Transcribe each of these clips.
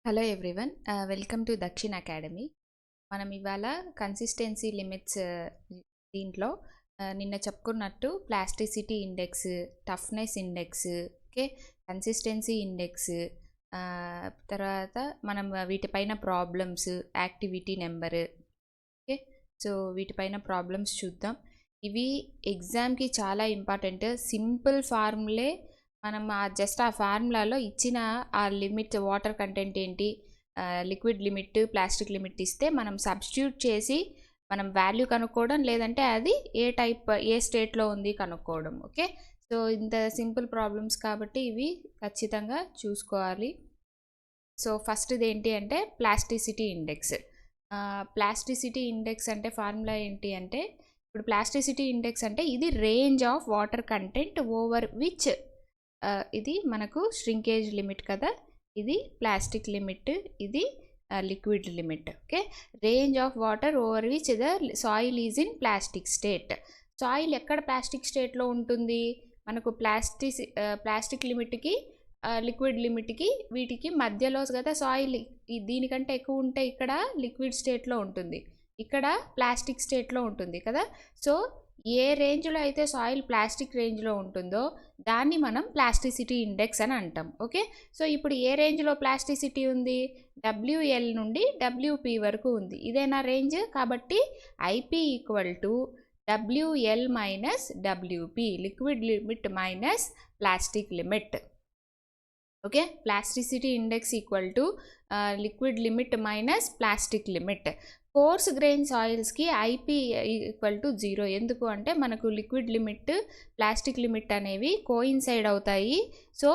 Hello everyone, welcome to Dakshin academy. మనం ఇవాళ consistency limits దీంట్లో నిన్న చెప్పుకున్నట్టు plasticity index, toughness index, okay, consistency index, తర్వాత మనం వీటిపైన problems, activity number, okay. So వీటిపైన ప్రాబ్లమ్స్ చూద్దాం. ఇవి ఎగ్జామ్కి చాలా ఇంపార్టెంట్. సింపుల్ ఫార్ములే మనం జస్ట్ ఆ ఫార్ములాలో ఇచ్చిన ఆ లిమిట్, వాటర్ కంటెంట్ ఏంటి, లిక్విడ్ లిమిట్, ప్లాస్టిక్ లిమిట్ ఇస్తే మనం సబ్స్టిట్యూట్ చేసి మనం వాల్యూ కనుక్కోవడం, లేదంటే అది ఏ స్టేట్లో ఉంది కనుక్కోవడం. ఓకే, సో ఇంత సింపుల్ ప్రాబ్లమ్స్ కాబట్టి ఇవి ఖచ్చితంగా చూసుకోవాలి. సో ఫస్ట్ది ఏంటి అంటే ప్లాస్టిసిటీ ఇండెక్స్. ప్లాస్టిసిటీ ఇండెక్స్ అంటే ఫార్ములా ఏంటి అంటే, ఇప్పుడు ప్లాస్టిసిటీ ఇండెక్స్ అంటే ఇది range of water content over which, ఇది మనకు ష్రింకేజ్ లిమిట్ కదా, ఇది ప్లాస్టిక్ లిమిట్, ఇది liquid limit. Okay, range of water over which the soil is in plastic state. Soil ఎక్కడ ప్లాస్టిక్ స్టేట్లో ఉంటుంది, మనకు ప్లాస్టిక్ లిమిట్కి లిక్విడ్ లిమిట్కి వీటికి మధ్యలో కదా సాయిల్. దీనికంటే ఎక్కువ ఉంటే ఇక్కడ లిక్విడ్ స్టేట్లో ఉంటుంది, ఇక్కడ ప్లాస్టిక్ స్టేట్లో ఉంటుంది కదా. సో ఏ రేంజ్లో అయితే సాయిల్ ప్లాస్టిక్ రేంజ్లో ఉంటుందో దాన్ని మనం ప్లాస్టిసిటీ ఇండెక్స్ అని అంటాం. ఓకే, సో ఇప్పుడు ఏ రేంజ్లో ప్లాస్టిసిటీ ఉంది, WL నుండి WP వరకు ఉంది, ఇదేనా రేంజ్. కాబట్టి IP equal to WL minus WP, liquid limit minus plastic limit. Okay, plasticity index equal to liquid limit minus plastic limit. Coarse grain సాయిల్స్కి IP ఈక్వల్ టు 0. ఎందుకు అంటే మనకు లిక్విడ్ లిమిట్, ప్లాస్టిక్ లిమిట్ అనేవి కోయిన్సైడ్ అవుతాయి. So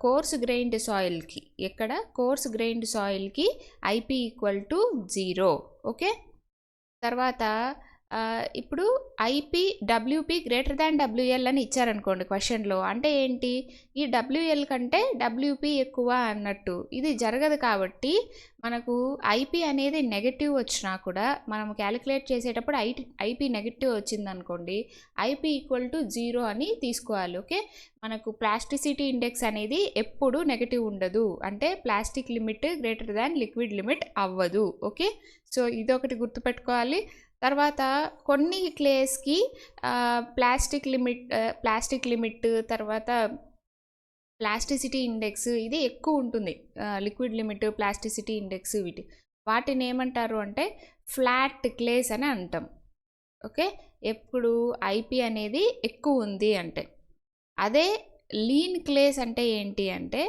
coarse grained సాయిల్కి, ఎక్కడ coarse grained సాయిల్కి IP equal to 0. Okay, తర్వాత ఇప్పుడు IP WP greater than WL అని ఇచ్చారనుకోండి క్వశ్చన్లో, అంటే ఏంటి, ఈ WL కంటే WP ఎక్కువ అన్నట్టు. ఇది జరగదు కాబట్టి మనకు IP అనేది నెగటివ్ వచ్చినా కూడా మనం క్యాలిక్యులేట్ చేసేటప్పుడు IP నెగటివ్ వచ్చిందనుకోండి, IP ఈక్వల్ టు 0 అని తీసుకోవాలి. ఓకే, మనకు ప్లాస్టిసిటీ ఇండెక్స్ అనేది ఎప్పుడు నెగటివ్ ఉండదు, అంటే plastic limit greater than liquid limit అవ్వదు. ఓకే, సో ఇదొకటి గుర్తుపెట్టుకోవాలి. తర్వాత కొన్ని క్లేస్కి ప్లాస్టిక్ లిమిట్ తర్వాత ప్లాస్టిసిటీ ఇండెక్స్ ఇది ఎక్కువ ఉంటుంది. లిక్విడ్ లిమిట్, ప్లాస్టిసిటీ ఇండెక్స్ వాటిని ఏమంటారు అంటే ఫ్లాట్ క్లేస్ అని అంటాం. ఓకే, ఎప్పుడు IP అనేది ఎక్కువ ఉంది అంటే. అదే లీన్ క్లేస్ అంటే ఏంటి అంటే,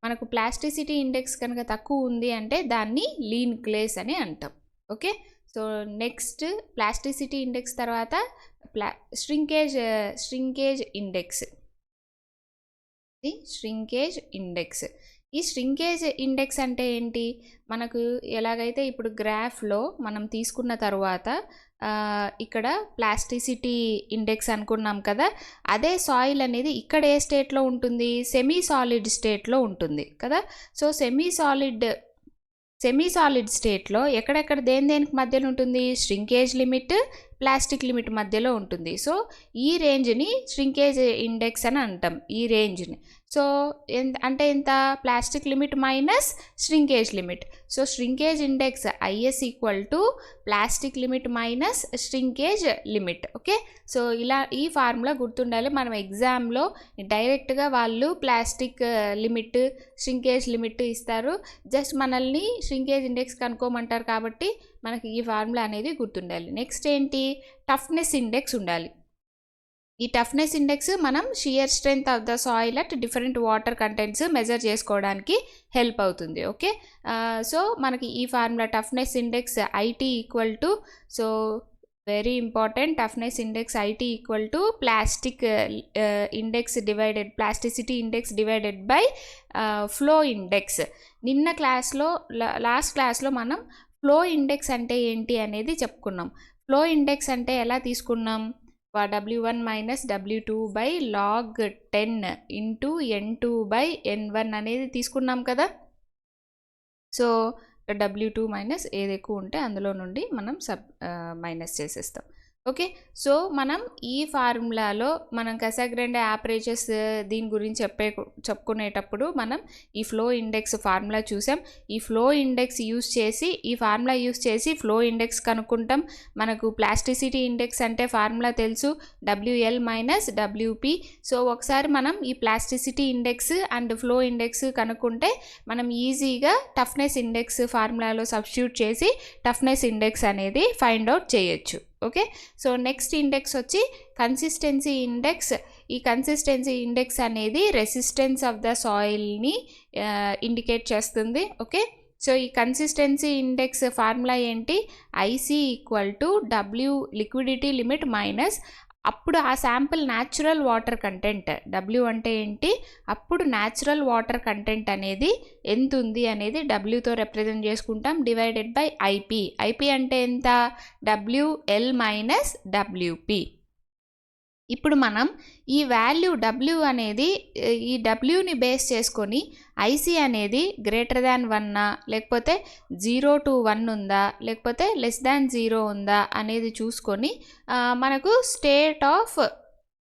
మనకు ప్లాస్టిసిటీ ఇండెక్స్ కనుక తక్కువ ఉంది అంటే దాన్ని లీన్ క్లేస్ అని అంటాం. Okay, so next plasticity index తర్వాత ష్రింకేజ్ ఇండెక్స్. ఈ ష్రింకేజ్ ఇండెక్స్ అంటే ఏంటి, మనకు ఎలాగైతే ఇప్పుడు గ్రాఫ్లో మనం తీసుకున్న తర్వాత ఇక్కడ ప్లాస్టిసిటీ ఇండెక్స్ అనుకున్నాం కదా, అదే సాయిల్ అనేది ఇక్కడ ఏ స్టేట్లో ఉంటుంది, సెమీ సాలిడ్ స్టేట్లో ఉంటుంది కదా. సో సెమీ సాలిడ్ స్టేట్లో ఎక్కడెక్కడ దేనికి మధ్యలో ఉంటుంది, ష్రింకేజ్ లిమిట్, ప్లాస్టిక్ లిమిట్ మధ్యలో ఉంటుంది. సో ఈ రేంజ్ని ష్రింకేజ్ ఇండెక్స్ అని అంటాం, ఈ రేంజ్ని. సో అంటే ఎంత, plastic limit minus shrinkage limit. So shrinkage index IS equal to plastic limit minus shrinkage limit. Okay, so ఇలా ఈ ఫార్ములా గుర్తుండాలి. మనం ఎగ్జామ్లో డైరెక్ట్గా వాళ్ళు ప్లాస్టిక్ లిమిట్, ష్రింకేజ్ లిమిట్ ఇస్తారు, జస్ట్ మనల్ని ష్రింకేజ్ ఇండెక్స్ కనుక్కోమంటారు కాబట్టి మనకి ఈ ఫార్ములా అనేది గుర్తుండాలి. నెక్స్ట్ ఏంటి, టఫ్నెస్ ఇండెక్స్ ఉండాలి. ఈ టఫ్నెస్ ఇండెక్స్ మనం shear strength of the soil at different water contents measure చేసుకోవడానికి హెల్ప్ అవుతుంది. ఓకే, సో మనకి ఈ formula toughness index IT equal to, so very important, toughness index IT equal to plasticity index divided by flow index. నిన్న క్లాస్లో, last క్లాస్లో మనం flow index అంటే ఏంటి అనేది చెప్పుకున్నాం. ఫ్లో ఇండెక్స్ అంటే ఎలా తీసుకున్నాం, W1 minus W2 by log 10 into N2 by N1 అనేది తీసుకున్నాం కదా. సో W2 మైనస్ ఏది ఎక్కువ ఉంటే అందులో నుండి మనం మైనస్ చేసేస్తాం. ఓకే. సో మనం ఈ ఫార్ములాలో మనం కసాగ్రాండే ఆపరేటర్స్ దీని గురించి చెప్పుకునేటప్పుడు మనం ఈ ఫ్లో ఇండెక్స్ ఫార్ములా చూసాం. ఈ ఫ్లో ఇండెక్స్ యూస్ చేసి ఈ ఫార్ములా యూస్ చేసి ఫ్లో ఇండెక్స్ కనుక్కుంటాం. మనకు ప్లాస్టిసిటీ ఇండెక్స్ అంటే ఫార్ములా తెలుసు, WL మైనస్ WP. సో ఒకసారి మనం ఈ plasticity index and flow index కనుక్కుంటే మనం ఈజీగా టఫ్నెస్ ఇండెక్స్ ఫార్ములాలో సబ్స్టిట్యూట్ చేసి టఫ్నెస్ ఇండెక్స్ అనేది ఫైండ్ అవుట్ చేయొచ్చు. ఓకే. సో నెక్స్ట్ ఇండెక్స్ వచ్చి కన్సిస్టెన్సీ ఇండెక్స్. ఈ కన్సిస్టెన్సీ ఇండెక్స్ అనేది రెసిస్టెన్స్ ఆఫ్ ద సాయిల్ని ఇండికేట్ చేస్తుంది. ఓకే. సో ఈ కన్సిస్టెన్సీ ఇండెక్స్ ఫార్ములా ఏంటి? IC equal to W liquidity limit minus అప్పుడు ఆ sample natural water content. W అంటే ఏంటి? అప్పుడు న్యాచురల్ వాటర్ కంటెంట్ అనేది ఎంత ఉంది అనేది Wతో రిప్రజెంట్ చేసుకుంటాం, డివైడెడ్ బై IP. IP అంటే ఎంత? WL minus WP. ఇప్పుడు మనం ఈ వాల్యూ W అనేది ఈ Wని బేస్ చేసుకొని IC అనేది గ్రేటర్ దాన్ 1 లేకపోతే 0 to 1 ఉందా లేకపోతే లెస్ దాన్ 0 ఉందా అనేది చూసుకొని మనకు స్టేట్ ఆఫ్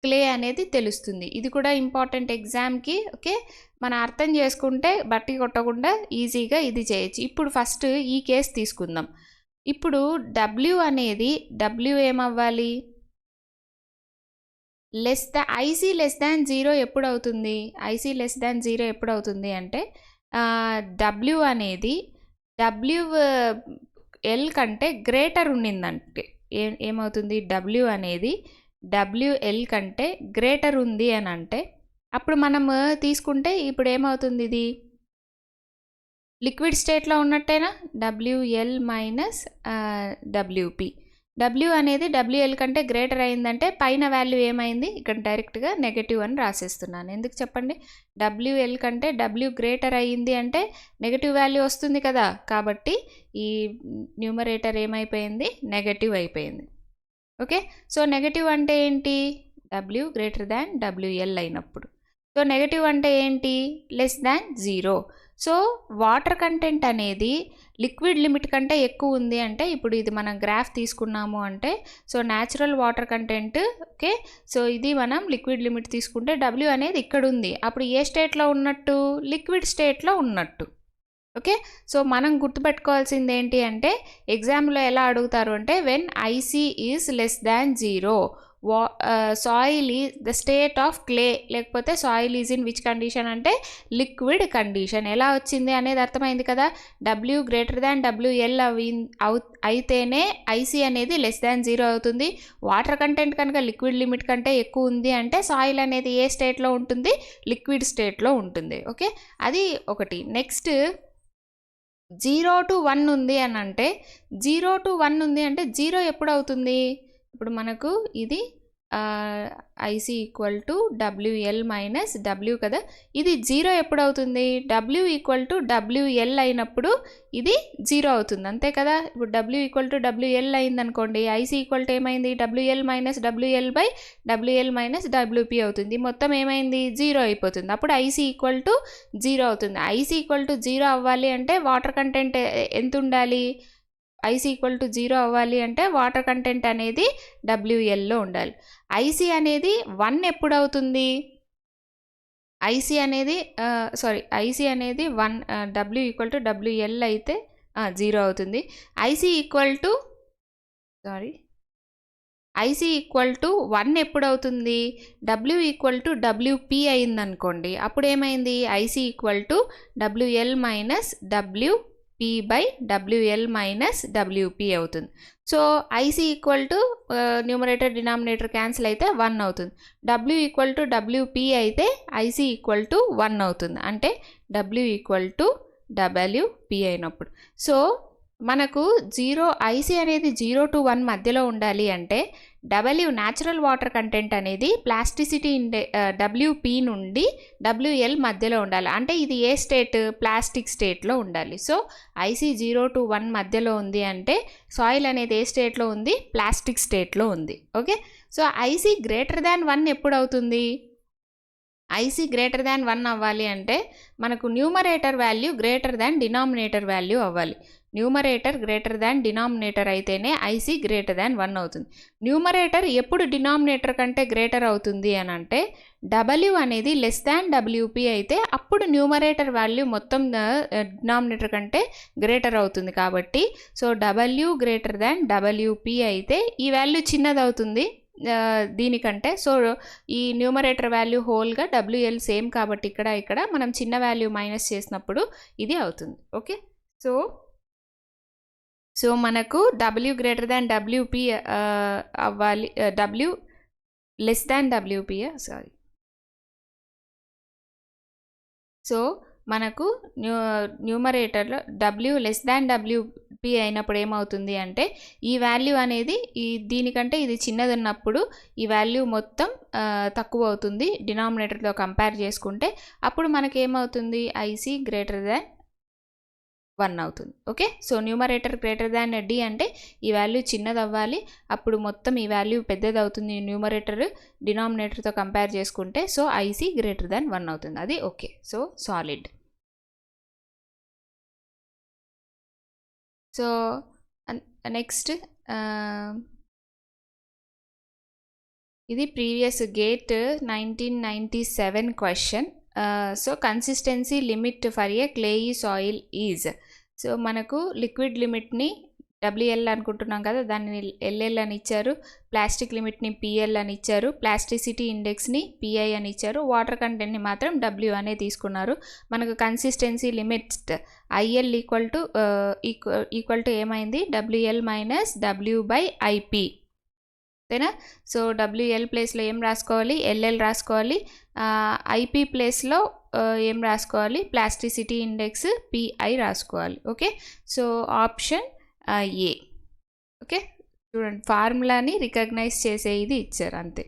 క్లే అనేది తెలుస్తుంది. ఇది కూడా ఇంపార్టెంట్ ఎగ్జామ్కి. ఓకే. మనం అర్థం చేసుకుంటే బట్టి కొట్టకుండా ఈజీగా ఇది చేయొచ్చు. ఇప్పుడు ఫస్ట్ ఈ కేసు తీసుకుందాం. ఇప్పుడు W అనేది ఏమవ్వాలి? IC లెస్ దాన్ 0 ఎప్పుడు అవుతుంది? IC లెస్ దాన్ 0 ఎప్పుడు అవుతుంది అంటే W అనేది WL కంటే గ్రేటర్ ఉండిందంటే ఏమవుతుంది? W అనేది WL కంటే గ్రేటర్ ఉంది అని అంటే అప్పుడు మనం తీసుకుంటే ఇప్పుడు ఏమవుతుంది? ఇది లిక్విడ్ స్టేట్లో ఉన్నట్టేనా? WL minus WP. W అనేది WL కంటే గ్రేటర్ అయిందంటే పైన వాల్యూ ఏమైంది? ఇక్కడ డైరెక్ట్గా నెగటివ్ అని రాసేస్తున్నాను. ఎందుకు చెప్పండి? WL కంటే W గ్రేటర్ అయ్యింది అంటే నెగటివ్ వాల్యూ వస్తుంది కదా. కాబట్టి ఈ న్యూమరేటర్ ఏమైపోయింది? నెగటివ్ అయిపోయింది. ఓకే. సో నెగటివ్ అంటే ఏంటి? W గ్రేటర్ దాన్ WL అయినప్పుడు. సో నెగటివ్ అంటే ఏంటి? Less than 0. So water content అనేది లిక్విడ్ లిమిట్ కంటే ఎక్కువ ఉంది అంటే ఇప్పుడు ఇది మనం గ్రాఫ్ తీసుకున్నాము అంటే so natural water content. Okay. So ఇది మనం లిక్విడ్ లిమిట్ తీసుకుంటే W అనేది ఇక్కడ ఉంది. అప్పుడు ఏ స్టేట్లో ఉన్నట్టు? లిక్విడ్ స్టేట్లో ఉన్నట్టు. ఓకే. సో మనం గుర్తుపెట్టుకోవాల్సింది ఏంటి అంటే ఎగ్జామ్లో ఎలా అడుగుతారు అంటే when IC is less than 0 soil is the state of clay లేకపోతే soil is in which condition అంటే లిక్విడ్ కండిషన్. ఎలా వచ్చింది అనేది అర్థమైంది కదా. W గ్రేటర్ దాన్ WL అయితేనే IC అనేది లెస్ దాన్ 0 అవుతుంది. వాటర్ కంటెంట్ కనుక లిక్విడ్ లిమిట్ కంటే ఎక్కువ ఉంది అంటే సాయిల్ అనేది ఏ స్టేట్లో ఉంటుంది? లిక్విడ్ స్టేట్లో ఉంటుంది. ఓకే. అది ఒకటి. నెక్స్ట్ 0 to 1 ఉంది అని అంటే 0 to 1 ఉంది అంటే 0 ఎప్పుడు అవుతుంది? ఇప్పుడు మనకు ఇది IC equal to WL minus W కదా. ఇది 0 ఎప్పుడు అవుతుంది? W ఈక్వల్ టు WL అయినప్పుడు ఇది 0 అవుతుంది. అంతే కదా. ఇప్పుడు W ఈక్వల్ టు WL అయిందనుకోండి, IC ఈక్వల్ టు ఏమైంది? WL minus WL by WL minus WP అవుతుంది. మొత్తం ఏమైంది? 0 అయిపోతుంది. అప్పుడు IC ఈక్వల్ టు 0 అవుతుంది. IC ఈక్వల్ టు 0 అవ్వాలి అంటే వాటర్ కంటెంట్ ఎంత ఉండాలి? IC ఈక్వల్ టు 0 అవ్వాలి అంటే వాటర్ కంటెంట్ అనేది WLలో ఉండాలి. IC అనేది 1 ఎప్పుడు అవుతుంది? IC అనేది 1 W ఈక్వల్ టు WL అయితే 0 అవుతుంది. IC ఈక్వల్ టు 1 ఎప్పుడు అవుతుంది? W ఈక్వల్ టు WP అయిందనుకోండి, అప్పుడు ఏమైంది? IC equal to WL minus WP by WL minus WP అవుతుంది. So IC equal to numerator denominator cancel అయితే 1 అవుతుంది. W ఈక్వల్ టు WP అయితే IC ఈక్వల్ టు 1 అవుతుంది. అంటే W ఈక్వల్ టు WP అయినప్పుడు. సో మనకు IC అనేది 0 to 1 మధ్యలో ఉండాలి అంటే W న్యాచురల్ వాటర్ కంటెంట్ అనేది ప్లాస్టిసిటీ WP నుండి WL మధ్యలో ఉండాలి. అంటే ఇది ఏ స్టేట్? ప్లాస్టిక్ స్టేట్లో ఉండాలి. సో IC 0 to 1 మధ్యలో ఉంది అంటే సాయిల్ అనేది ఏ స్టేట్లో ఉంది? ప్లాస్టిక్ స్టేట్లో ఉంది. Okay. So IC greater than 1 ఎప్పుడు అవుతుంది? ఐసీ గ్రేటర్ దాన్ 1 అవ్వాలి అంటే మనకు numerator value greater than denominator value అవ్వాలి. న్యూమరేటర్ గ్రేటర్ దాన్ డినామినేటర్ అయితేనే ఐసీ గ్రేటర్ దాన్ 1 అవుతుంది. న్యూమరేటర్ ఎప్పుడు డినామినేటర్ కంటే గ్రేటర్ అవుతుంది అని అంటే డబ్ల్యూ అనేది లెస్ దాన్ డబ్ల్యూపీ అయితే అప్పుడు న్యూమరేటర్ వాల్యూ మొత్తం డినామినేటర్ కంటే గ్రేటర్ అవుతుంది. కాబట్టి so W greater than WP అయితే ఈ వాల్యూ చిన్నది అవుతుంది దీనికంటే. సో ఈ న్యూమరేటర్ వాల్యూ హోల్గా డబ్ల్యూఎల్ సేమ్ కాబట్టి ఇక్కడ మనం చిన్న వాల్యూ మైనస్ చేసినప్పుడు ఇది అవుతుంది. ఓకే, సో మనకు డబ్ల్యూ గ్రేటర్ దాన్ డబ్ల్యూపీ అవ్వాలి, W less than WP sorry. So మనకు న్యూమరేటర్లో డబ్ల్యూ లెస్ దాన్ డబ్ల్యూపీ అయినప్పుడు ఏమవుతుంది అంటే ఈ వాల్యూ అనేది దీనికంటే ఇది చిన్నది ఉన్నప్పుడు ఈ వాల్యూ మొత్తం తక్కువ అవుతుంది డినామినేటర్తో కంపేర్ చేసుకుంటే. అప్పుడు మనకి ఏమవుతుంది ఐసీ గ్రేటర్ దాన్ 1 అవుతుంది. Okay, so numerator greater than D అంటే ఈ వాల్యూ చిన్నది అవ్వాలి, అప్పుడు మొత్తం ఈ వాల్యూ పెద్దది అవుతుంది న్యూమరేటర్ డినామినేటర్తో కంపేర్ చేసుకుంటే. సో ఐసీ గ్రేటర్ దాన్ 1 అవుతుంది, అది okay. So solid. So next ఇది previous GATE 1997 question. So consistency limit for a clayey soil is. So మనకు లిక్విడ్ లిమిట్ని డబ్ల్యూఎల్ అనుకుంటున్నాం కదా, దాన్ని ఎల్ఎల్ అని ఇచ్చారు. ప్లాస్టిక్ లిమిట్ని పిఎల్ అని ఇచ్చారు. ప్లాస్టిసిటీ ఇండెక్స్ని పిఐ అని ఇచ్చారు. వాటర్ కంటెంట్ని మాత్రం డబ్ల్యూ అనే తీసుకున్నారు. మనకు consistency limit IL equal to ఏమైంది WL minus W by IP అంతేనా. సో డబ్ల్యూఎల్ ప్లేస్లో ఏం రాసుకోవాలి, ఎల్ఎల్ రాసుకోవాలి. ఐపీ ప్లేస్లో ఏం రాసుకోవాలి, ప్లాస్టిసిటీ ఇండెక్స్ పిఐ రాసుకోవాలి. Okay, so option A. Okay, చూడండి ఫార్ములాని రికగ్నైజ్ చేసే ఇది ఇచ్చారు అంతే.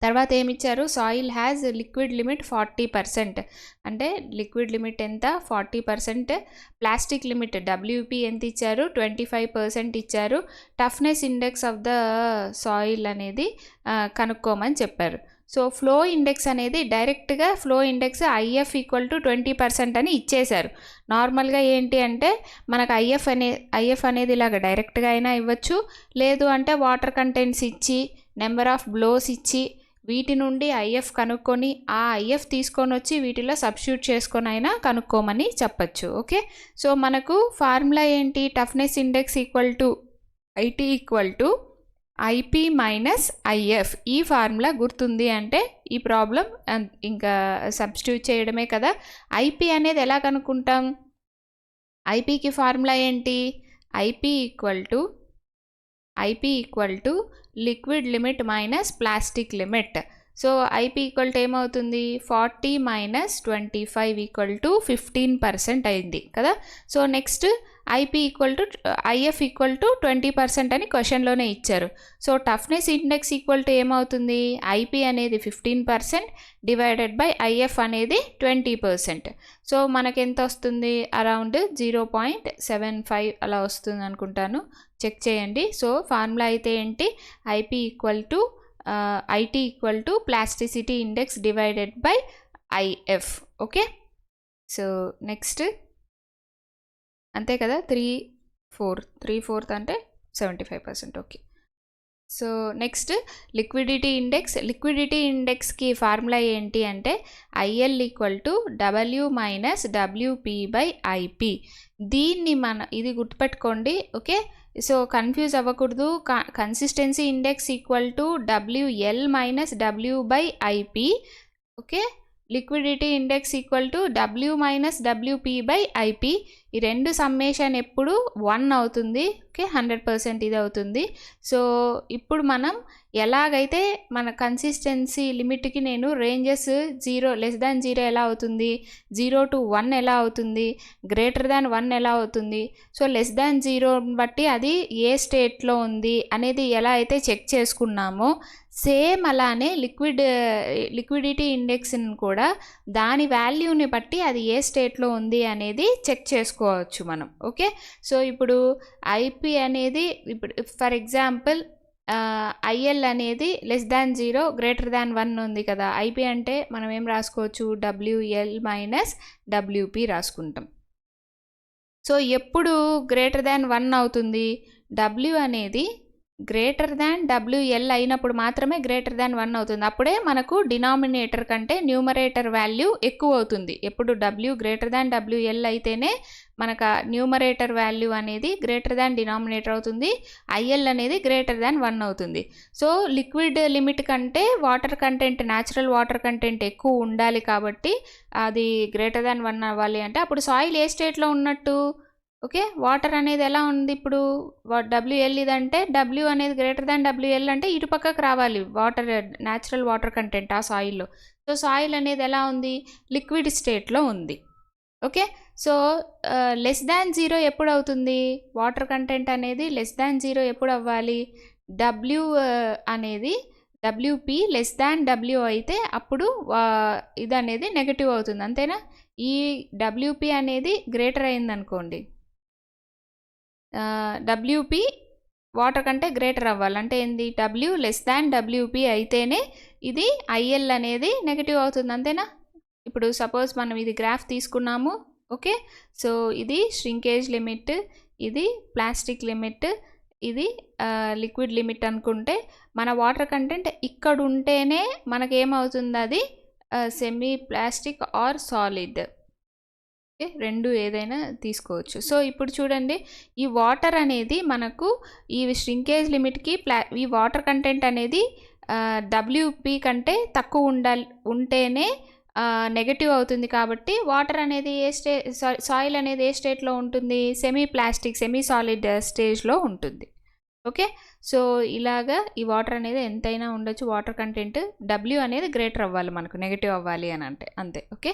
తర్వాత ఏమి ఇచ్చారు, సాయిల్ హ్యాజ్ లిక్విడ్ లిమిట్ 40%. అంటే లిక్విడ్ లిమిట్ ఎంత 40%. ప్లాస్టిక్ లిమిట్ డబ్ల్యూపీ ఎంత ఇచ్చారు 25% ఇచ్చారు. Toughness index of the soil అనేది కనుక్కోమని చెప్పారు. సో ఫ్లో ఇండెక్స్ అనేది డైరెక్ట్గా flow index if equal to 20% అని ఇచ్చేశారు. నార్మల్గా ఏంటి అంటే మనకు ఐఎఫ్ అనేది ఇలాగ డైరెక్ట్గా అయినా ఇవ్వచ్చు, లేదు అంటే వాటర్ కంటెంట్స్ ఇచ్చి నెంబర్ ఆఫ్ బ్లోస్ ఇచ్చి వీటి నుండి ఐఎఫ్ కనుక్కొని ఆ ఐఎఫ్ తీసుకొని వచ్చి వీటిలో సబ్స్టిట్యూట్ చేసుకొని అయినా కనుక్కోమని చెప్పచ్చు. ఓకే, సో మనకు ఫార్ములా ఏంటి, toughness index equal to IT equal to IP minus if. ఈ ఫార్ములా గుర్తుంది అంటే ఈ ప్రాబ్లం ఇంకా సబ్స్టిట్యూట్ చేయడమే కదా. ఐపీ అనేది ఎలా కనుక్కుంటాం, ఐపీకి ఫార్ములా ఏంటి, IP equal to liquid limit minus plastic limit. So IP equal to ఏమవుతుంది 40 మైనస్ 25 ఈక్వల్ టు 15% అయింది కదా. So next IP equal to if equal to 20% అని క్వశ్చన్లోనే ఇచ్చారు. So toughness index equal to ఏమవుతుంది, ఐపీ అనేది 15% డివైడెడ్ బై ఐఎఫ్ అనేది 20%. So మనకి ఎంత వస్తుంది, అరౌండ్ 0.75 అలా వస్తుంది అనుకుంటాను, చెక్ చేయండి. సో ఫార్ములా అయితే ఏంటి, IP equal to IT equal to plasticity index divided by IF. Okay, so next అంతే కదా, 3/4 అంటే 75%. ఓకే, సో నెక్స్ట్ లిక్విడిటీ ఇండెక్స్కి ఫార్ములా ఏంటి అంటే IL equal to W minus WP by IP. దీన్ని ఇది గుర్తుపెట్టుకోండి. ఓకే, సో కన్ఫ్యూజ్ అవ్వకూడదు. Consistency index equal to WL minus W by IP. Okay, liquidity index equal to W minus WP by IP. ఈ రెండు summation ఎప్పుడు 1 అవుతుంది. Okay, 100% ఇది అవుతుంది. సో ఇప్పుడు మనం ఎలాగైతే మన కన్సిస్టెన్సీ లిమిట్కి నేను రేంజెస్ 0 లెస్ దాన్ 0 ఎలా అవుతుంది, 0 to 1 ఎలా అవుతుంది, గ్రేటర్ దాన్ 1 ఎలా అవుతుంది. సో లెస్ దాన్ 0 బట్టి అది ఏ స్టేట్లో ఉంది అనేది ఎలా అయితే చెక్ చేసుకున్నామో సేమ్ అలానే లిక్విడిటీ ఇండెక్స్ని కూడా దాని వాల్యూని బట్టి అది ఏ స్టేట్లో ఉంది అనేది చెక్ చేసుకోవచ్చు మనం. ఓకే, సో ఇప్పుడు ఐపీ అనేది ఇప్పుడు ఫర్ ఎగ్జాంపుల్ ఐఎల్ అనేది <0 > 1 ఉంది కదా. ఐపీ అంటే మనం ఏం రాసుకోవచ్చు, WL - WP రాసుకుంటాం. సో ఎప్పుడు <1 అవుతుంది, W అనేది WL అయినప్పుడు మాత్రమే <1 అవుతుంది. అప్పుడే మనకు డినామినేటర్ కంటే న్యూమరేటర్ వాల్యూ ఎక్కువ అవుతుంది. ఎప్పుడు W WL అయితేనే మనకు న్యూమరేటర్ వాల్యూ అనేది డినామినేటర్ అవుతుంది, IL అనేది <1 అవుతుంది. సో లిక్విడ్ లిమిట్ కంటే water content, natural water content ఎక్కువ ఉండాలి కాబట్టి అది <1 అవ్వాలి. అంటే అప్పుడు సాయిల్ ఏ స్టేట్లో ఉన్నట్టు, ఓకే. వాటర్ అనేది ఎలా ఉంది ఇప్పుడు, WL ఇదంటే W అనేది WL అంటే ఇటు పక్కకు రావాలి వాటర్, న్యాచురల్ వాటర్ కంటెంట్ ఆ సాయిల్లో. సో సాయిల్ అనేది ఎలా ఉంది, లిక్విడ్ స్టేట్లో ఉంది. ఓకే. సో <0 ఎప్పుడు అవుతుంది, వాటర్ కంటెంట్ అనేది <0 ఎప్పుడు అవ్వాలి, W అనేది WP W అయితే అప్పుడు ఇది అనేది నెగటివ్ అవుతుంది, అంతేనా. ఈ WP అనేది గ్రేటర్ అయిందనుకోండి, WP వాటర్ కంటే గ్రేటర్ అవ్వాలి. అంటే ఏంది, W WP అయితేనే ఇది IL అనేది నెగటివ్ అవుతుంది, అంతేనా. ఇప్పుడు సపోజ్ మనం ఇది గ్రాఫ్ తీసుకున్నాము, ఓకే. సో ఇది ష్రింకేజ్ లిమిట్, ఇది ప్లాస్టిక్ లిమిట్, ఇది లిక్విడ్ లిమిట్ అనుకుంటే మన వాటర్ కంటెంట్ ఇక్కడ ఉంటేనే మనకేమవుతుంది, అది semi plastic are solid. Okay, రెండు ఏదైనా తీసుకోవచ్చు. సో ఇప్పుడు చూడండి, ఈ వాటర్ అనేది మనకు ఈ ష్రింకేజ్ లిమిట్కి ఈ వాటర్ కంటెంట్ అనేది WP కంటే తక్కువ ఉంటేనే నెగటివ్ అవుతుంది. కాబట్టి వాటర్ అనేది సాయిల్ అనేది ఏ స్టేట్లో ఉంటుంది, సెమీ ప్లాస్టిక్, సెమీ సాలిడ్ స్టేజ్లో ఉంటుంది. ఓకే. సో ఇలాగా ఈ వాటర్ అనేది ఎంతైనా ఉండొచ్చు, వాటర్ కంటెంట్ W అనేది గ్రేటర్ అవ్వాలి, మనకు నెగటివ్ అవ్వాలి అని అంటే అంతే. Okay.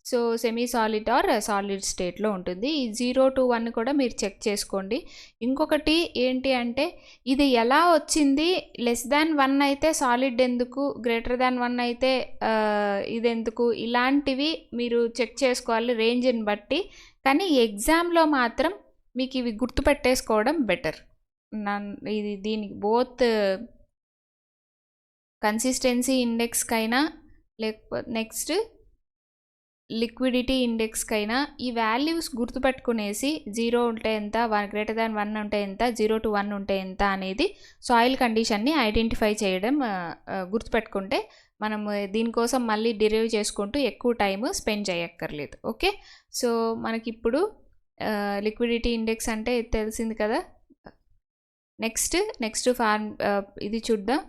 So semi solid or solid స్టేట్లో ఉంటుంది. ఈ 0 to 1 కూడా మీరు చెక్ చేసుకోండి. ఇంకొకటి ఏంటి అంటే, ఇది ఎలా వచ్చింది, <1 అయితే సాలిడ్ ఎందుకు, <1 అయితే ఇది ఎందుకు, ఇలాంటివి మీరు చెక్ చేసుకోవాలి రేంజ్ని బట్టి. కానీ ఎగ్జామ్లో మాత్రం మీకు ఇవి గుర్తుపెట్టేసుకోవడం బెటర్. ఇది దీనికి బోత్ కన్సిస్టెన్సీ ఇండెక్స్కైనా లేకపోతే నెక్స్ట్ లిక్విడిటీ ఇండెక్స్కైనా ఈ వాల్యూస్ గుర్తుపెట్టుకునేసి 0 ఉంటే ఎంత, <1 ఉంటే ఎంత, 0 to 1 ఉంటే ఎంత అనేది సాయిల్ కండిషన్ని ఐడెంటిఫై చేయడం గుర్తుపెట్టుకుంటే మనం దీనికోసం మళ్ళీ డిరైవ్ చేసుకుంటూ ఎక్కువ టైం స్పెండ్ చేయక్కర్లేదు. ఓకే. సో మనకిప్పుడు లిక్విడిటీ ఇండెక్స్ అంటే తెలిసింది కదా. నెక్స్ట్ ఫార్మ్ ఇది చూద్దాం.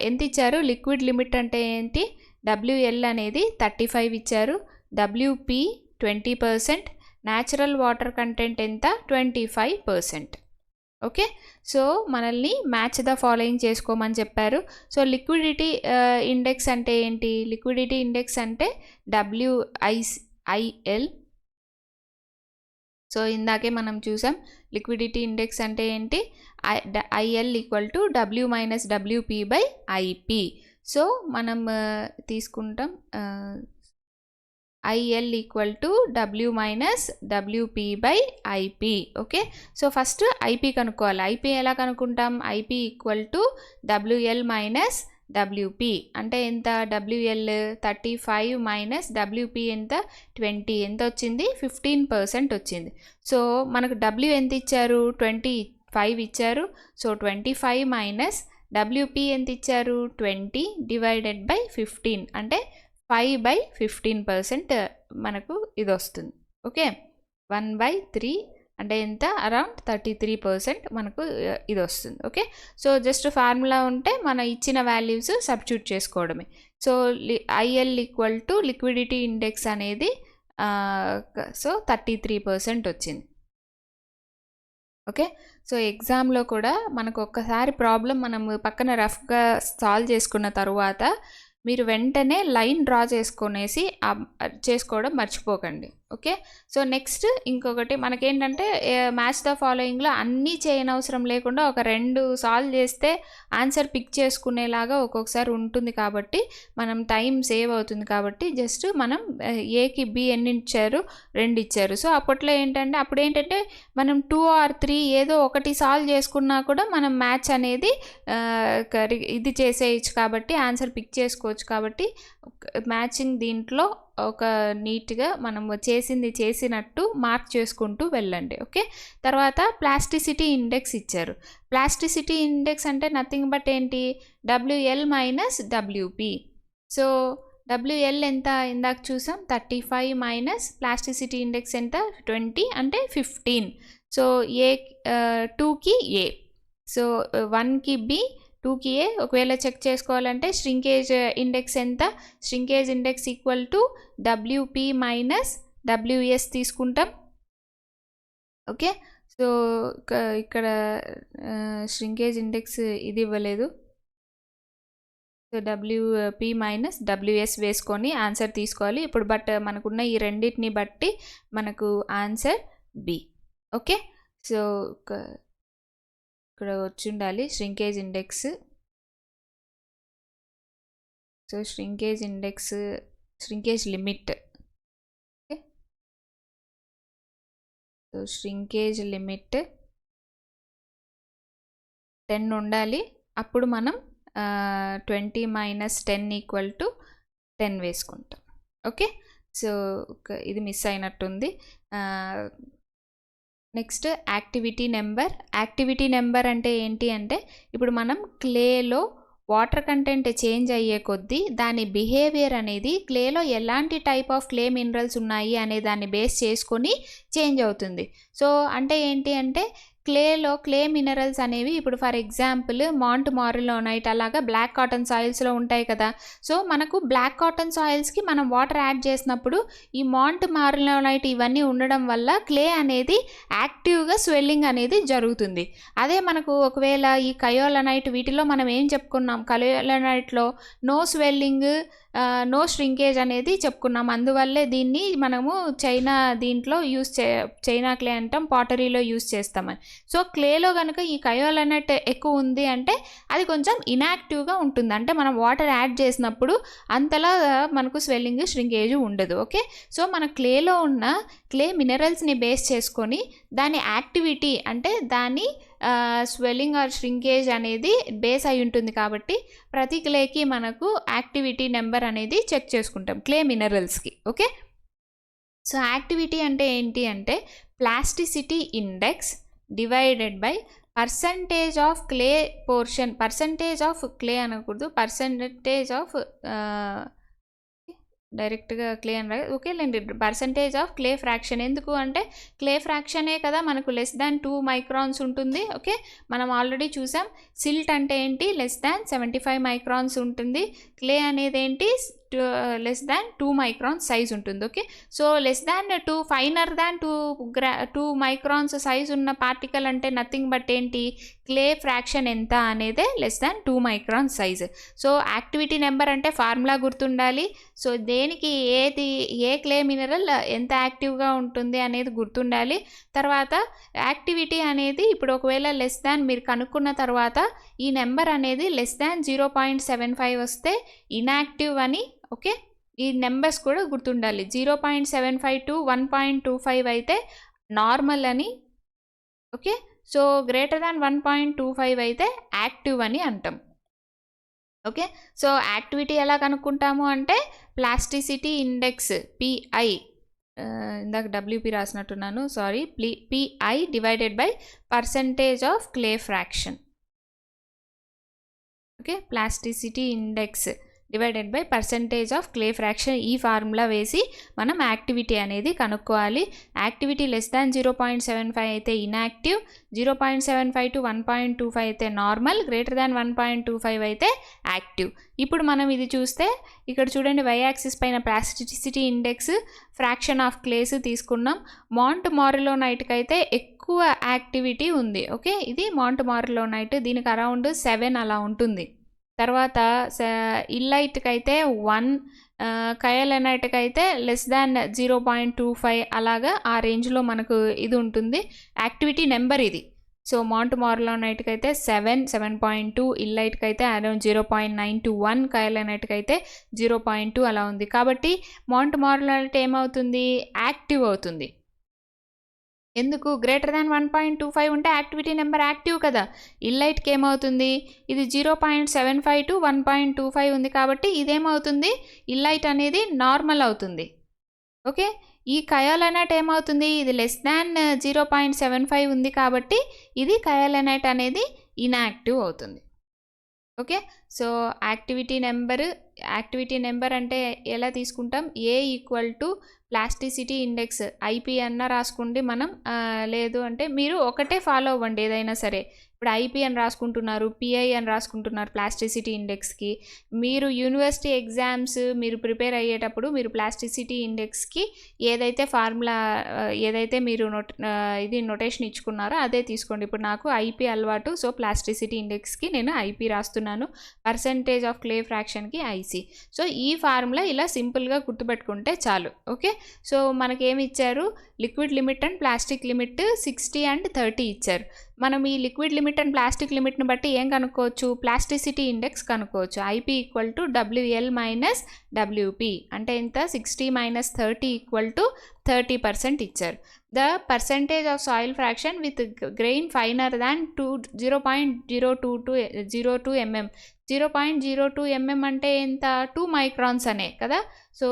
ఎంత ఇచ్చారు, లిక్విడ్ లిమిట్ అంటే ఏంటి, WL అనేది 35 ఇచ్చారు, WP 20%, న్యాచురల్ వాటర్ కంటెంట్ ఎంత 25%. ఓకే. సో మనల్ని మ్యాచ్ ద ఫాలోయింగ్ చేసుకోమని చెప్పారు. సో లిక్విడిటీ ఇండెక్స్ అంటే ఏంటి, లిక్విడిటీ ఇండెక్స్ అంటే WIL. సో ఇందాకే మనం చూసాం లిక్విడిటీ ఇండెక్స్ అంటే ఏంటి, IL = W - WP / IP. So మనం తీసుకుంటాం IL = W - WP / IP. Okay. So first IP కనుక్కోవాలి. IP ఎలా కనుక్కుంటాం, IP = WL - WP అంటే ఎంత, WL 35 - WP ఎంత 20, ఎంత వచ్చింది 15% వచ్చింది. సో మనకు W ఎంత ఇచ్చారు, 25 ఇచ్చారు. సో 25 - WP ఎంత ఇచ్చారు, 20 / 15 అంటే 5/15% మనకు ఇది వస్తుంది. ఓకే. 1/3 అంటే ఎంత, అరౌండ్ 33% మనకు ఇది వస్తుంది. ఓకే. సో జస్ట్ ఫార్ములా ఉంటే మనం ఇచ్చిన వాల్యూస్ సబ్స్టిట్యూట్ చేసుకోవడమే. సో IL = లిక్విడిటీ ఇండెక్స్ అనేది సో 33% వచ్చింది. ఓకే. సో ఎగ్జామ్లో కూడా మనకు ఒక్కసారి ప్రాబ్లం మనం పక్కన రఫ్గా సాల్వ్ చేసుకున్న తర్వాత మీరు వెంటనే లైన్ డ్రా చేసుకోవడం మర్చిపోకండి. ఓకే. సో నెక్స్ట్ ఇంకొకటి మనకేంటంటే మ్యాచ్ ద ఫాలోయింగ్లో అన్నీ చేయనవసరం లేకుండా ఒక 2 సాల్వ్ చేస్తే ఆన్సర్ పిక్ చేసుకునేలాగా ఒక్కొక్కసారి ఉంటుంది కాబట్టి మనం టైం సేవ్ అవుతుంది కాబట్టి జస్ట్ మనం ఏకి బి ఎన్ని ఇచ్చారు 2 ఇచ్చారు. సో అప్పట్లో ఏంటంటే అప్పుడేంటంటే మనం 2 or 3 ఏదో ఒకటి సాల్వ్ చేసుకున్నా కూడా మనం మ్యాచ్ అనేది ఇది చేసేయచ్చు కాబట్టి ఆన్సర్ పిక్ చేసుకోవచ్చు కాబట్టి మ్యాచింగ్ దీంట్లో ఒక నీట్గా మనం చేసినట్టు మార్క్ చేసుకుంటూ వెళ్ళండి. ఓకే. తర్వాత ప్లాస్టిసిటీ ఇండెక్స్ ఇచ్చారు. ప్లాస్టిసిటీ ఇండెక్స్ అంటే నథింగ్ బట్ ఏంటి WL minus WP. So WL ఎంత ఇందాక చూసాం 35 మైనస్ ప్లాస్టిసిటీ ఇండెక్స్ ఎంత 20 అంటే 15. సో ఏ 2కి A, సో 1కి B, 2కి A. ఒకవేళ చెక్ చేసుకోవాలంటే ష్రింకేజ్ ఇండెక్స్ ఎంత, shrinkage index equal to WP minus WS తీసుకుంటాం. ఓకే. సో ఇక్కడ ష్రింకేజ్ ఇండెక్స్ ఇది ఇవ్వలేదు. సో WP మైనస్ WS వేసుకొని ఆన్సర్ తీసుకోవాలి ఇప్పుడు. బట్ మనకున్న ఈ రెండింటిని బట్టి మనకు ఆన్సర్ B. ఓకే. సో ఇక్కడ వచ్చి ఉండాలి shrinkage index. So shrinkage index, shrinkage limit. Okay. So shrinkage limit 10 ఉండాలి. అప్పుడు మనం 20 మైనస్ 10 ఈక్వల్ టు 10 వేసుకుంటాం. ఓకే. సో ఇది మిస్ అయినట్టుంది. Next activity number. Activity number అంటే ఏంటి అంటే ఇప్పుడు మనం క్లేలో వాటర్ కంటెంట్ చేంజ్ అయ్యే కొద్దీ దాని బిహేవియర్ అనేది క్లేలో ఎలాంటి టైప్ ఆఫ్ క్లే మినరల్స్ ఉన్నాయి అనే దాన్ని బేస్ చేసుకొని చేంజ్ అవుతుంది. సో అంటే ఏంటి అంటే క్లేలో క్లే మినరల్స్ అనేవి ఇప్పుడు ఫర్ ఎగ్జాంపుల్ మాంట్ మారిలోనైట్ అలాగా బ్లాక్ కాటన్ సాయిల్స్లో ఉంటాయి కదా. సో మనకు బ్లాక్ కాటన్ సాయిల్స్కి మనం వాటర్ యాడ్ చేసినప్పుడు ఈ మాంట్ మారిలోనైట్ ఇవన్నీ ఉండడం వల్ల క్లే అనేది యాక్టివ్గా స్వెల్లింగ్ అనేది జరుగుతుంది. అదే మనకు ఒకవేళ ఈ కయోలనైట్ వీటిలో మనం ఏం చెప్పుకున్నాం, కయోలనైట్లో నో స్వెల్లింగ్ నో ష్రింకేజ్ అనేది చెప్పుకున్నాం. అందువల్లే దీన్ని మనము దీంట్లో చైనా క్లే అంటాం, పాటరీలో యూస్ చేస్తామని. సో క్లేలో కనుక ఈ కయోలనైట్ ఎక్కువ ఉంది అంటే అది కొంచెం ఇన్యాక్టివ్గా ఉంటుంది, అంటే మనం వాటర్ యాడ్ చేసినప్పుడు అంతలా మనకు స్వెల్లింగ్ ష్రింకేజ్ ఉండదు. ఓకే. సో మన క్లేలో ఉన్న క్లే మినరల్స్ని బేస్ చేసుకొని దాని యాక్టివిటీ అంటే దాని స్వెల్లింగ్ ఆర్ ష్రింకేజ్ అనేది బేస్ అయి ఉంటుంది కాబట్టి ప్రతి క్లేకి మనకు యాక్టివిటీ నెంబర్ అనేది చెక్ చేసుకుంటాం క్లే మినరల్స్కి. ఓకే. సో యాక్టివిటీ అంటే ఏంటి అంటే plasticity index divided by percentage of clay portion. Percentage of clay అనకూడదు, పర్సంటేజ్ ఆఫ్ డైరెక్ట్గా క్లే అని రాదు. ఓకే లేండి, పర్సంటేజ్ ఆఫ్ క్లే ఫ్రాక్షన్. ఎందుకు అంటే క్లే ఫ్రాక్షనే కదా మనకు లెస్ దాన్ 2 మైక్రాన్స్ ఉంటుంది. ఓకే. మనం ఆల్రెడీ చూసాం సిల్ట్ అంటే ఏంటి లెస్ దాన్ 75 మైక్రాన్స్ ఉంటుంది. క్లే అనేది ఏంటి లెస్ దాన్ 2 మైక్రాన్స్ సైజ్ ఉంటుంది. Okay. So less than 2 finer than 2 microns size ఉన్న పార్టికల్ అంటే నథింగ్ బట్ ఏంటి క్లే ఫ్రాక్షన్ ఎంత అనేదే less than 2 microns size. So activity number అంటే ఫార్ములా గుర్తుండాలి. సో దేనికి ఏ క్లే మినరల్ ఎంత యాక్టివ్గా ఉంటుంది అనేది గుర్తుండాలి. తర్వాత యాక్టివిటీ అనేది ఇప్పుడు ఒకవేళ లెస్ దాన్ మీరు కనుక్కున్న తర్వాత ఈ నెంబర్ అనేది లెస్ దాన్ 0.75 వస్తే ఇన్యాక్టివ్ అని. ఓకే. ఈ నెంబర్స్ కూడా గుర్తుండాలి. 0.75 to 1.25 అయితే నార్మల్ అని. ఓకే. సో గ్రేటర్ దాన్ 1.25 అయితే యాక్టివ్ అని అంటాం. ఓకే. సో యాక్టివిటీ ఎలా కనుక్కుంటాము అంటే ప్లాస్టిసిటీ ఇండెక్స్ PI, ఇందాక WP రాసినట్టున్నాను sorry, PI divided by percentage of clay fraction. Okay. Plasticity index divided by percentage of clay fraction. ఈ ఫార్ములా వేసి మనం యాక్టివిటీ అనేది కనుక్కోవాలి. యాక్టివిటీ లెస్ దాన్ 0.75 అయితే ఇన్యాక్టివ్, 0.75 to 1.25 అయితే నార్మల్, గ్రేటర్ దాన్ 1.25 అయితే యాక్టివ్. ఇప్పుడు మనం ఇది చూస్తే ఇక్కడ చూడండి వై యాక్సిస్ పైన ప్లాస్టిసిటీ ఇండెక్స్ ఫ్రాక్షన్ ఆఫ్ క్లేస్ తీసుకున్నాం. మాంట్ మారిలోనైట్కి అయితే ఎక్కువ యాక్టివిటీ ఉంది. ఓకే. ఇది మాంట్ మారిలోనైట్, దీనికి అరౌండ్ 7 అలా ఉంటుంది. తర్వాత ఇల్లైట్కి అయితే 1, కయాలనైట్కి అయితే లెస్ దాన్ 0.25 అలాగా ఆ రేంజ్లో మనకు ఇది ఉంటుంది. యాక్టివిటీ నెంబర్ ఇది. సో మాంట్ మార్లానైట్కి అయితే 7.2, ఇల్లైట్కి అయితే అరౌండ్ 0.921, కయాలనైట్కి అయితే 0.2 అలా ఉంది. కాబట్టి మాంట్ మార్లానైట్ ఏమవుతుంది, యాక్టివ్ అవుతుంది. ఎందుకు, గ్రేటర్ దాన్ 1.25 ఉంటే యాక్టివిటీ నెంబర్ యాక్టివ్ కదా. ఇల్లైట్కి ఏమవుతుంది, ఇది 0.75 to 1.25 ఉంది కాబట్టి ఇదేమవుతుంది, ఇల్లైట్ అనేది నార్మల్ అవుతుంది. ఓకే, ఈ కయాలనైట్ ఏమవుతుంది, ఇది లెస్ దాన్ 0.75 ఉంది కాబట్టి ఇది కయాలనైట్ అనేది ఇన్యాక్టివ్ అవుతుంది. ఓకే, సో యాక్టివిటీ నెంబర్ అంటే ఎలా తీసుకుంటాం, A equal to plasticity index IP అన్న రాసుకోండి మనం, లేదు అంటే మీరు ఒకటే ఫాలో అవ్వండి ఏదైనా సరే. ఇప్పుడు ఐపీ అని రాసుకుంటున్నారు, పిఐ అని రాసుకుంటున్నారు ప్లాస్టిసిటీ ఇండెక్స్కి. మీరు యూనివర్సిటీ ఎగ్జామ్స్ మీరు ప్రిపేర్ అయ్యేటప్పుడు మీరు ప్లాస్టిసిటీ ఇండెక్స్కి ఏదైతే ఫార్ములా ఏదైతే మీరు నొటేషన్ ఇచ్చుకున్నారో అదే తీసుకోండి. ఇప్పుడు నాకు ఐపీ అలవాటు, సో ప్లాస్టిసిటీ ఇండెక్స్కి నేను ఐపీ రాస్తున్నాను, పర్సంటేజ్ ఆఫ్ క్లే ఫ్రాక్షన్కి ఐసి. సో ఈ ఫార్ములా ఇలా సింపుల్గా గుర్తుపెట్టుకుంటే చాలు. ఓకే, సో మనకేమి ఇచ్చారు, liquid limit and plastic limit 60 and 30 ఇచ్చారు. మనం ఈ లిక్విడ్ లిమిట్ అండ్ ప్లాస్టిక్ లిమిట్ని బట్టి ఏం కనుక్కోవచ్చు, ప్లాస్టిసిటీ ఇండెక్స్ కనుక్కోవచ్చు. IP equal to WL minus WP అంటే ఇంత 60 - 30 ఈక్వల్ టు 30% ఇచ్చారు. The percentage of soil fraction with grain finer than 0.02 mm. 0.02 mm అంటే ఎంత, 2 microns అనే కదా. So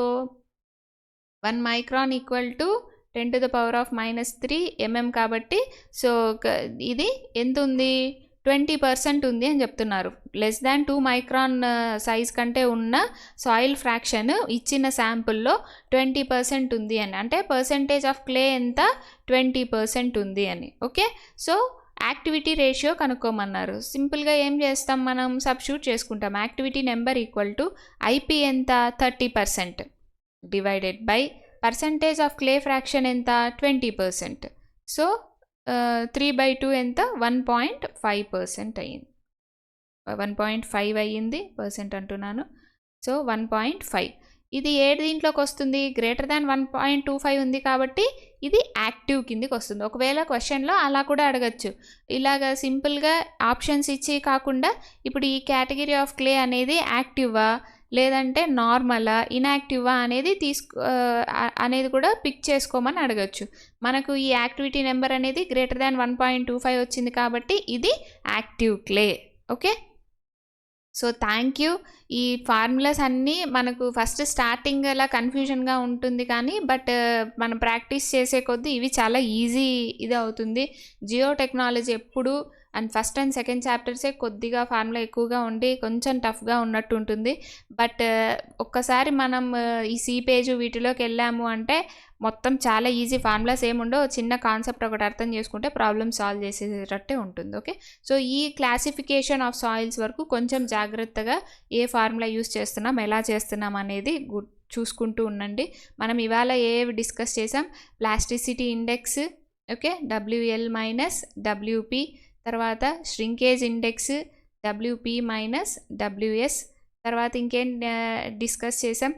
1 micron equal to 10⁻³ mm కాబట్టి సో ఇది ఎంత ఉంది, 20% ఉంది అని చెప్తున్నారు. లెస్ దాన్ 2 micron సైజ్ కంటే ఉన్న సాయిల్ ఫ్రాక్షన్ ఇచ్చిన శాంపుల్లో 20% ఉంది అని, అంటే పర్సంటేజ్ ఆఫ్ క్లే ఎంత, 20% ఉంది అని. ఓకే, సో యాక్టివిటీ రేషియో కనుక్కోమన్నారు. సింపుల్గా ఏం చేస్తాం, మనం సబ్స్టిట్యూట్ చేసుకుంటాం. Activity number equal to IP ఎంత, 30% divided by percentage of clay fraction ఎంత, 20%. సో 3/2 ఎంత, 1.5% అయ్యింది. 1.5 అయ్యింది, పర్సెంట్ అంటున్నాను. సో 1.5 ఇది ఏ దీంట్లోకి వస్తుంది, గ్రేటర్ దాన్ 1.25 ఉంది కాబట్టి ఇది యాక్టివ్ కిందికి వస్తుంది. ఒకవేళ క్వశ్చన్లో అలా కూడా అడగచ్చు, ఇలాగా సింపుల్గా ఆప్షన్స్ ఇచ్చి కాకుండా ఇప్పుడు ఈ కేటగిరీ ఆఫ్ క్లే అనేది యాక్టివా లేదంటే నార్మలా ఇన్యాక్టివా అనేది అనేది కూడా పిక్ చేసుకోమని అడగచ్చు. మనకు ఈ యాక్టివిటీ నెంబర్ అనేది గ్రేటర్ దాన్ 1.25 వచ్చింది కాబట్టి ఇది active clay. Okay, so thank you. ఈ ఫార్ములాస్ అన్నీ మనకు ఫస్ట్ స్టార్టింగ్ అలా కన్ఫ్యూజన్గా ఉంటుంది కానీ బట్ మనం ప్రాక్టీస్ చేసే కొద్దీ ఇవి చాలా ఈజీ ఇది అవుతుంది. జియో టెక్నాలజీ ఎప్పుడు అండ్ ఫస్ట్ అండ్ సెకండ్ చాప్టర్సే కొద్దిగా ఫార్ములా ఎక్కువగా ఉండి కొంచెం టఫ్గా ఉన్నట్టు ఉంటుంది. బట్ ఒక్కసారి మనం ఈ సి పేజ్ వీటిలోకి వెళ్ళాము అంటే మొత్తం చాలా ఈజీ, ఫార్ములాస్ ఏముండో చిన్న కాన్సెప్ట్ ఒకటి అర్థం చేసుకుంటే ప్రాబ్లమ్ సాల్వ్ చేసేటట్టే ఉంటుంది. ఓకే, సో ఈ క్లాసిఫికేషన్ ఆఫ్ సాయిల్స్ వరకు కొంచెం జాగ్రత్తగా ఏ ఫార్ములా యూస్ చేస్తున్నాం ఎలా చేస్తున్నాం అనేది చూసుకుంటూ ఉండండి. మనం ఇవాళ ఏవి డిస్కస్ చేసాం, plasticity index, okay, WL minus WP, తర్వాత shrinkage index WP minus WS, తర్వాత ఇంకేం డిస్కస్ చేసాం,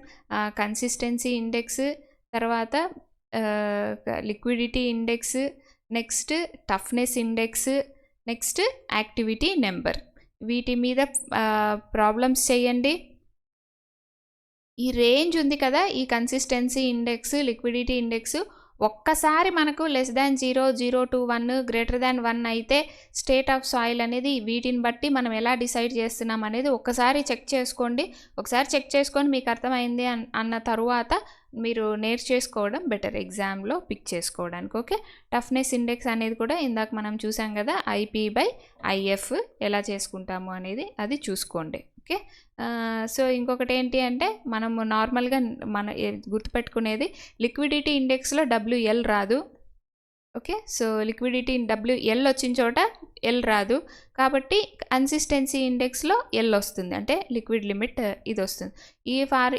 కన్సిస్టెన్సీ ఇండెక్స్, తర్వాత liquidity index, next toughness index, next activity number. వీటి మీద ప్రాబ్లమ్స్ చేయండి. ఈ రేంజ్ ఉంది కదా, ఈ కన్సిస్టెన్సీ ఇండెక్స్, లిక్విడిటీ ఇండెక్స్ ఒక్కసారి మనకు less than 0, 0 to 1, greater than 1 అయితే స్టేట్ ఆఫ్ సాయిల్ అనేది వీటిని బట్టి మనం ఎలా డిసైడ్ చేస్తున్నాం అనేది ఒక్కసారి చెక్ చేసుకోండి. ఒకసారి చెక్ చేసుకొని మీకు అర్థమైంది అన్న తరువాత మీరు నేర్చేసుకోవడం బెటర్ ఎగ్జామ్లో పిక్ చేసుకోవడానికి. ఓకే, టఫ్నెస్ ఇండెక్స్ అనేది కూడా ఇందాక మనం చూసాం కదా, IP/IF ఎలా చేసుకుంటాము అనేది అది చూసుకోండి. ఓకే, సో ఇంకొకటి ఏంటి అంటే మనం నార్మల్గా గుర్తుపెట్టుకునేది లిక్విడిటీ ఇండెక్స్లో WL రాదు. ఓకే, సో లిక్విడిటీ WL వచ్చిన చోట L రాదు కాబట్టి కన్సిస్టెన్సీ ఇండెక్స్లో L వస్తుంది, అంటే లిక్విడ్ లిమిట్ ఇది వస్తుంది.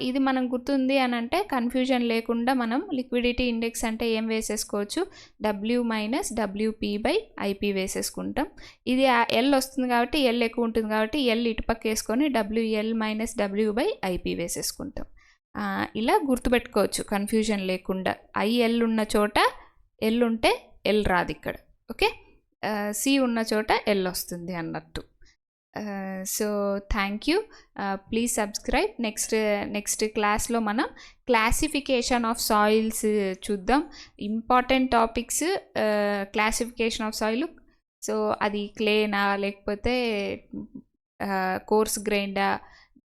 ఇది మనం గుర్తుంది అని అంటే కన్ఫ్యూజన్ లేకుండా మనం లిక్విడిటీ ఇండెక్స్ అంటే ఏం వేసేసుకోవచ్చు, W మైనస్ WP/IP వేసేసుకుంటాం. ఇది L వస్తుంది కాబట్టి L ఎక్కువ ఉంటుంది కాబట్టి L ఇటుపక్క వేసుకొని WL మైనస్ W/IP వేసేసుకుంటాం. ఇలా గుర్తుపెట్టుకోవచ్చు కన్ఫ్యూజన్ లేకుండా. ఐఎల్ ఉన్న చోట ఎల్ ఉంటే ఎల్ రాదు ఇక్కడ. ఓకే, సి ఉన్న చోట ఎల్ వస్తుంది అన్నట్టు. So thank you, please subscribe. Next క్లాస్లో మనం క్లాసిఫికేషన్ ఆఫ్ సాయిల్స్ చూద్దాం. Important topics, classification of soil. So అది క్లేనా లేకపోతే కోర్స్ గ్రైండా,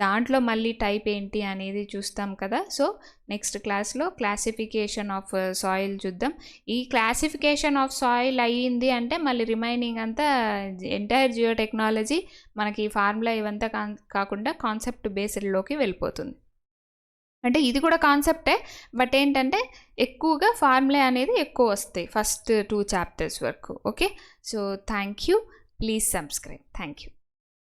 దాంట్లో మళ్ళీ టైప్ ఏంటి అనేది చూస్తాం కదా. సో నెక్స్ట్ క్లాస్లో క్లాసిఫికేషన్ ఆఫ్ సాయిల్ చూద్దాం. ఈ క్లాసిఫికేషన్ ఆఫ్ సాయిల్ అయ్యింది అంటే మళ్ళీ రిమైనింగ్ అంతా ఎంటైర్ జియోటెక్నాలజీ మనకి ఫార్ములా ఇవంతా కాకుండా కాన్సెప్ట్ బేస్డ్లోకి వెళ్ళిపోతుంది. అంటే ఇది కూడా కాన్సెప్టే, బట్ ఏంటంటే ఎక్కువగా ఫార్ములా అనేది ఎక్కువ వస్తాయి ఫస్ట్ 2 చాప్టర్స్ వరకు. Okay, so thank you, please subscribe. Thank you.